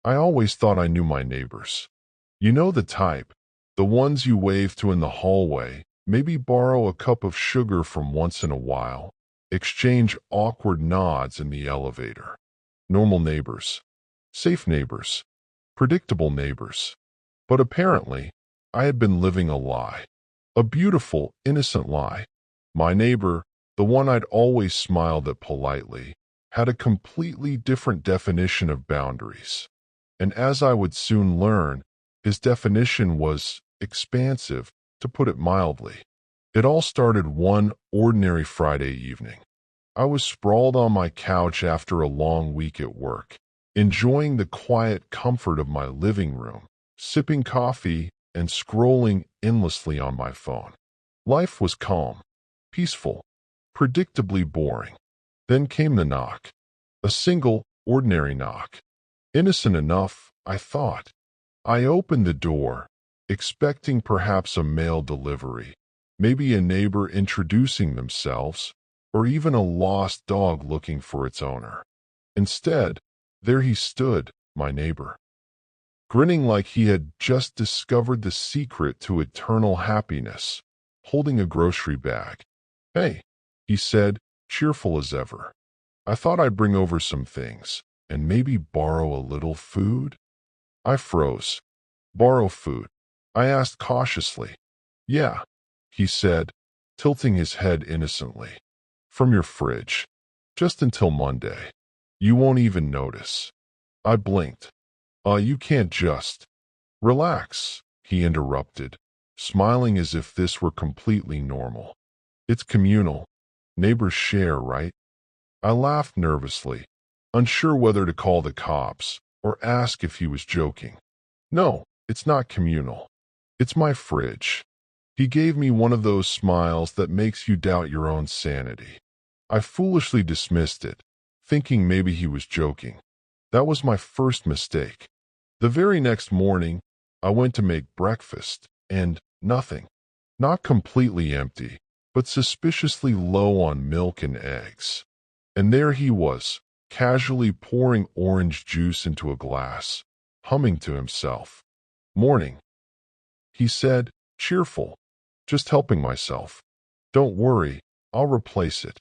I always thought I knew my neighbors. You know the type, the ones you wave to in the hallway, maybe borrow a cup of sugar from once in a while, exchange awkward nods in the elevator. Normal neighbors. Safe neighbors. Predictable neighbors. But apparently, I had been living a lie. A beautiful, innocent lie. My neighbor, the one I'd always smiled at politely, had a completely different definition of boundaries. And as I would soon learn, his definition was expansive, to put it mildly. It all started one ordinary Friday evening. I was sprawled on my couch after a long week at work, enjoying the quiet comfort of my living room, sipping coffee and scrolling endlessly on my phone. Life was calm, peaceful, predictably boring. Then came the knock. A single, ordinary knock. Innocent enough, I thought. I opened the door, expecting perhaps a mail delivery, maybe a neighbor introducing themselves, or even a lost dog looking for its owner. Instead, there he stood, my neighbor, grinning like he had just discovered the secret to eternal happiness, holding a grocery bag. "Hey," he said, cheerful as ever. "I thought I'd bring over some things, and maybe borrow a little food?" I froze. "Borrow food?" I asked cautiously. "Yeah," he said, tilting his head innocently. "From your fridge. Just until Monday. You won't even notice." I blinked. You can't just—" "Relax," he interrupted, smiling as if this were completely normal. "It's communal. Neighbors share, right?" I laughed nervously, unsure whether to call the cops or ask if he was joking. "No, it's not communal. It's my fridge." He gave me one of those smiles that makes you doubt your own sanity. I foolishly dismissed it, thinking maybe he was joking. That was my first mistake. The very next morning, I went to make breakfast, and nothing. Not completely empty, but suspiciously low on milk and eggs. And there he was, casually pouring orange juice into a glass, humming to himself. "Morning," he said, cheerful. "Just helping myself. Don't worry, I'll replace it."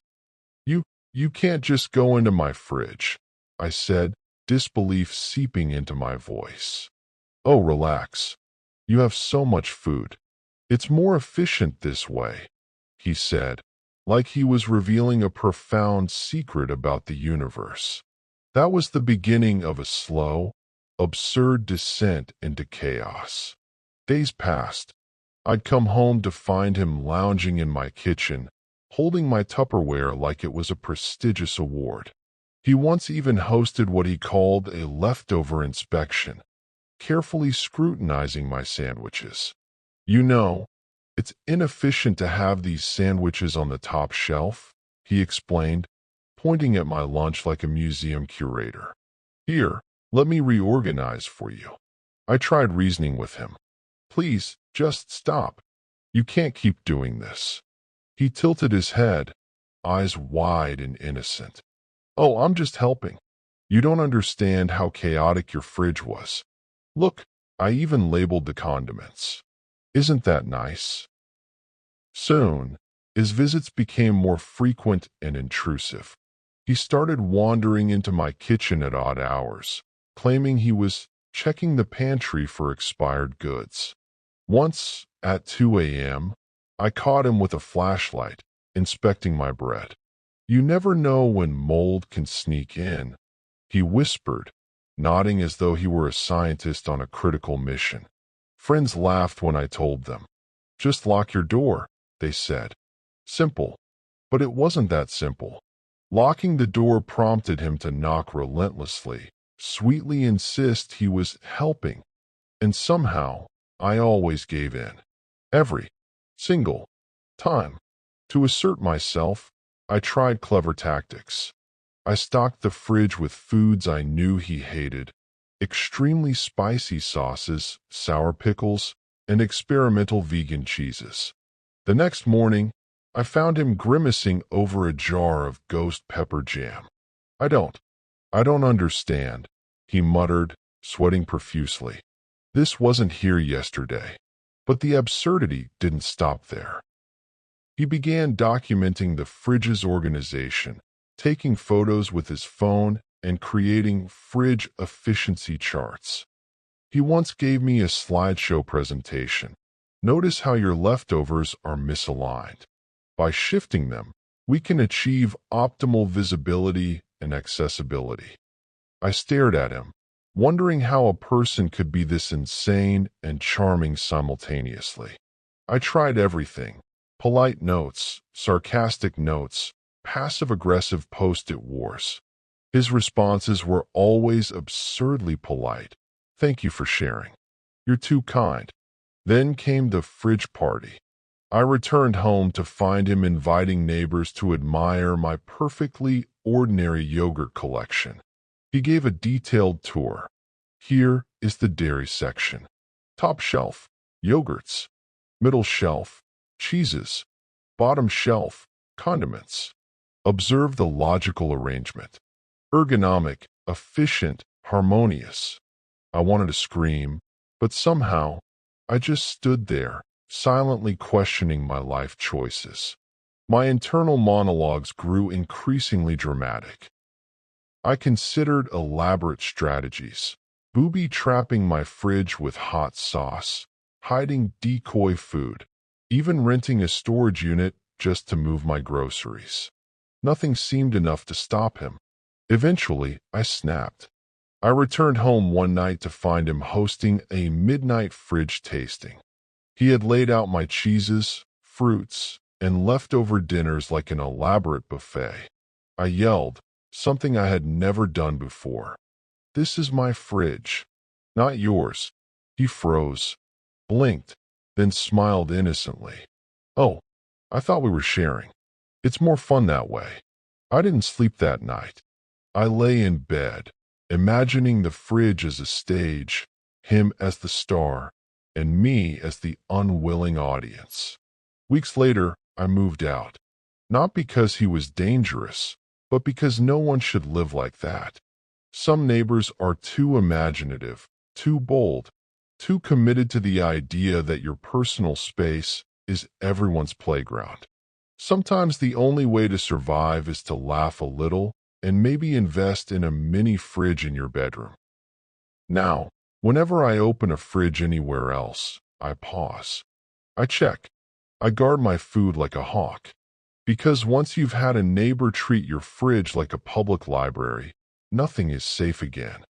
You can't just go into my fridge," I said, disbelief seeping into my voice. "Oh, relax. You have so much food. It's more efficient this way," he said, like he was revealing a profound secret about the universe. That was the beginning of a slow, absurd descent into chaos. Days passed. I'd come home to find him lounging in my kitchen, holding my Tupperware like it was a prestigious award. He once even hosted what he called a leftover inspection, carefully scrutinizing my sandwiches. "You know, it's inefficient to have these sandwiches on the top shelf," he explained, pointing at my lunch like a museum curator. "Here, let me reorganize for you." I tried reasoning with him. "Please, just stop. You can't keep doing this." He tilted his head, eyes wide and innocent. "Oh, I'm just helping. You don't understand how chaotic your fridge was. Look, I even labeled the condiments. Isn't that nice?" Soon, his visits became more frequent and intrusive. He started wandering into my kitchen at odd hours, claiming he was checking the pantry for expired goods. Once, at 2 a.m., I caught him with a flashlight, inspecting my bread. "You never know when mold can sneak in," he whispered, nodding as though he were a scientist on a critical mission. Friends laughed when I told them. "Just lock your door," they said. Simple. But it wasn't that simple. Locking the door prompted him to knock relentlessly, sweetly insist he was helping. And somehow, I always gave in. Every single time. To assert myself, I tried clever tactics. I stocked the fridge with foods I knew he hated, extremely spicy sauces, sour pickles, and experimental vegan cheeses. The next morning, I found him grimacing over a jar of ghost pepper jam. I don't understand," he muttered, sweating profusely. This wasn't here yesterday. But the absurdity didn't stop there. He began documenting the fridge's organization, taking photos with his phone and creating fridge efficiency charts. He once gave me a slideshow presentation. Notice how your leftovers are misaligned. By shifting them, we can achieve optimal visibility and accessibility. I stared at him, wondering how a person could be this insane and charming simultaneously. I tried everything: polite notes, sarcastic notes, passive-aggressive post-it wars. His responses were always absurdly polite. "Thank you for sharing. You're too kind." Then came the fridge party. I returned home to find him inviting neighbors to admire my perfectly ordinary yogurt collection. He gave a detailed tour. Here is the dairy section. Top shelf, yogurts. Middle shelf, cheeses. Bottom shelf, condiments. Observe the logical arrangement. Ergonomic, efficient, harmonious. I wanted to scream, but somehow I just stood there, silently questioning my life choices. My internal monologues grew increasingly dramatic. I considered elaborate strategies: booby-trapping my fridge with hot sauce, hiding decoy food, even renting a storage unit just to move my groceries. Nothing seemed enough to stop him. Eventually, I snapped. I returned home one night to find him hosting a midnight fridge tasting. He had laid out my cheeses, fruits, and leftover dinners like an elaborate buffet. I yelled, something I had never done before: "This is my fridge, not yours." He froze, blinked, then smiled innocently. "Oh, I thought we were sharing. It's more fun that way." I didn't sleep that night. I lay in bed, imagining the fridge as a stage, him as the star, and me as the unwilling audience. Weeks later, I moved out. Not because he was dangerous, but because no one should live like that. Some neighbors are too imaginative, too bold, too committed to the idea that your personal space is everyone's playground. Sometimes the only way to survive is to laugh a little and maybe invest in a mini fridge in your bedroom. Now, whenever I open a fridge anywhere else, I pause. I check. I guard my food like a hawk. Because once you've had a neighbor treat your fridge like a public library, nothing is safe again.